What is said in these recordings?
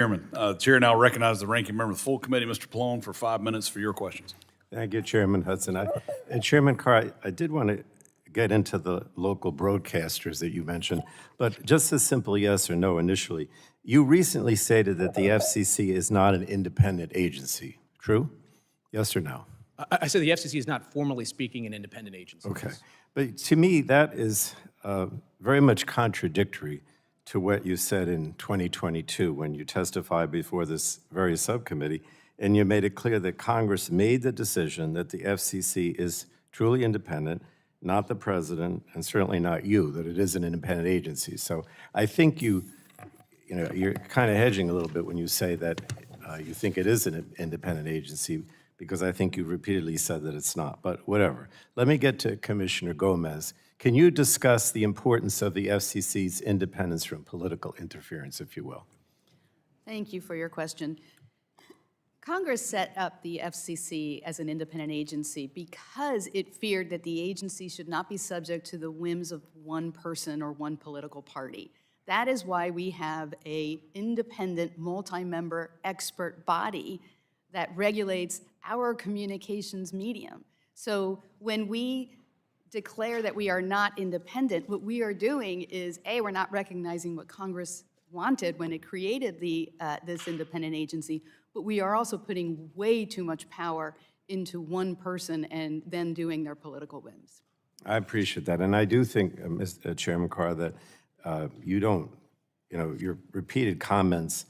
Chairman, Chair now recognizes the ranking member of the full committee, Mr. Pallone, for 5 minutes for your questions. Thank you, Chairman Hudson. Chairman Carr, I did want to get into the local broadcasters that you mentioned, but just a simple yes or no initially. You recently stated that the FCC is not an independent agency. True? Yes or no? I said the FCC is not formally speaking an independent agency. Okay. But to me, that is very much contradictory to what you said in 2022 when you testified before this very subcommittee, and you made it clear that Congress made the decision that the FCC is truly independent, not the president, and certainly not you, that it is an independent agency. So I think you're kind of hedging a little bit when you say that you think it is an independent agency, because I think you repeatedly said that it's not, but whatever. Let me get to Commissioner Gomez. Can you discuss the importance of the FCC's independence from political interference, if you will? Thank you for your question. Congress set up the FCC as an independent agency because it feared that the agency should not be subject to the whims of one person or one political party. That is why we have an independent, multi-member expert body that regulates our communications medium. So when we declare that we are not independent, what we are doing is, A, we're not recognizing what Congress wanted when it created this independent agency, but we are also putting way too much power into one person and then doing their political whims. I appreciate that, and I do think, Mr. Chairman Carr, that your repeated comments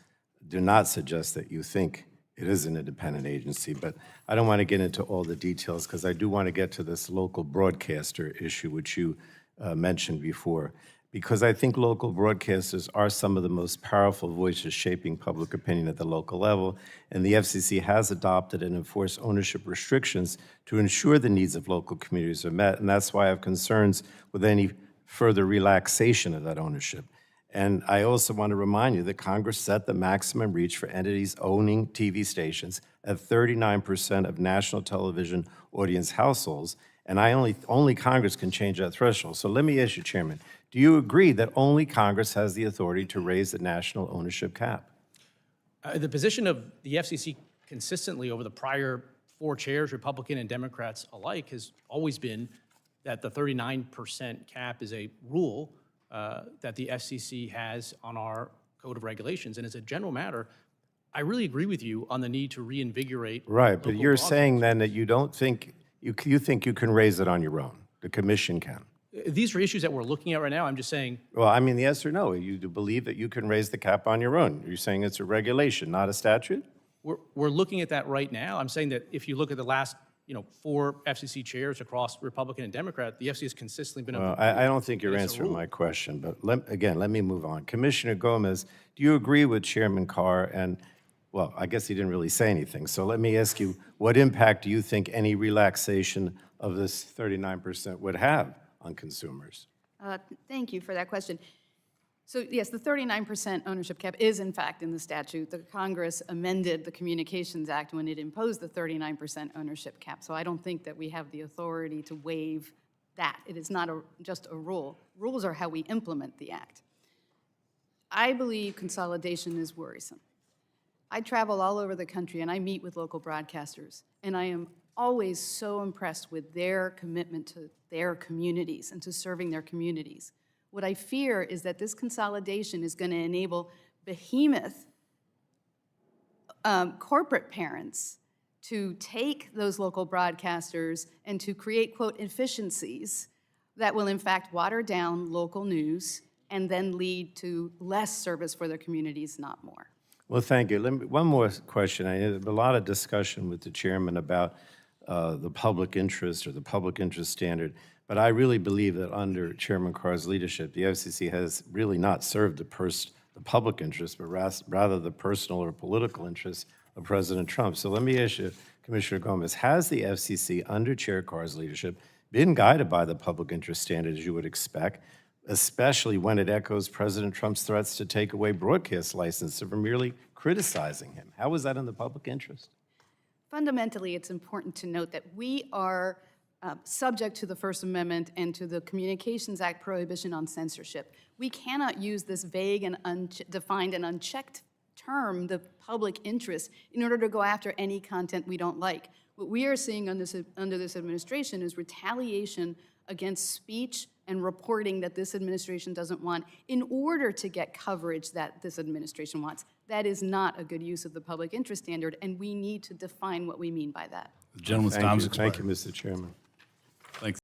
do not suggest that you think it is an independent agency, but I don't want to get into all the details because I do want to get to this local broadcaster issue, which you mentioned before, because I think local broadcasters are some of the most powerful voices shaping public opinion at the local level, and the FCC has adopted and enforced ownership restrictions to ensure the needs of local communities are met, and that's why I have concerns with any further relaxation of that ownership. And I also want to remind you that Congress set the maximum reach for entities owning TV stations at 39% of national television audience households, and only Congress can change that threshold. So let me ask you, Chairman, do you agree that only Congress has the authority to raise the national ownership cap? The position of the FCC consistently over the prior 4 chairs, Republican and Democrats alike, has always been that the 39% cap is a rule that the FCC has on our Code of Regulations. And as a general matter, I really agree with you on the need to reinvigorate. Right, but you're saying then that you don't think, you think you can raise it on your own. The commission can. These are issues that we're looking at right now. I'm just saying. Well, I mean, yes or no? You do believe that you can raise the cap on your own? You're saying it's a regulation, not a statute? We're looking at that right now. I'm saying that if you look at the last 4 FCC chairs across Republican and Democrat, the FCC has consistently been. Well, I don't think you're answering my question, but let me move on. Commissioner Gomez, do you agree with Chairman Carr? And, well, I guess he didn't really say anything. So let me ask you, what impact do you think any relaxation of this 39% would have on consumers? Thank you for that question. So yes, the 39% ownership cap is in fact in the statute. The Congress amended the Communications Act when it imposed the 39% ownership cap. So I don't think that we have the authority to waive that. It is not just a rule. Rules are how we implement the act. I believe consolidation is worrisome. I travel all over the country and I meet with local broadcasters, and I am always so impressed with their commitment to their communities and to serving their communities. What I fear is that this consolidation is going to enable behemoth corporate parents to take those local broadcasters and to create, quote, efficiencies that will in fact water down local news and then lead to less service for their communities, not more. Well, thank you. One more question. I had a lot of discussion with the chairman about the public interest or the public interest standard. But I really believe that under Chairman Carr's leadership, the FCC has really not served the public interest, but rather the personal or political interests of President Trump. So let me ask you, Commissioner Gomez, has the FCC, under Chair Carr's leadership, been guided by the public interest standard, as you would expect, especially when it echoes President Trump's threats to take away broadcast licenses for merely criticizing him? How is that in the public interest? Fundamentally, it's important to note that we are subject to the First Amendment and to the Communications Act prohibition on censorship. We cannot use this vague and undefined and unchecked term the public interest in order to go after any content we don't like. What we are seeing under this administration is retaliation against speech and reporting that this administration doesn't want in order to get coverage that this administration wants. That is not a good use of the public interest standard, and we need to define what we mean by that. The gentleman's Thank time's you. expired. Thank you, Mr. Chairman.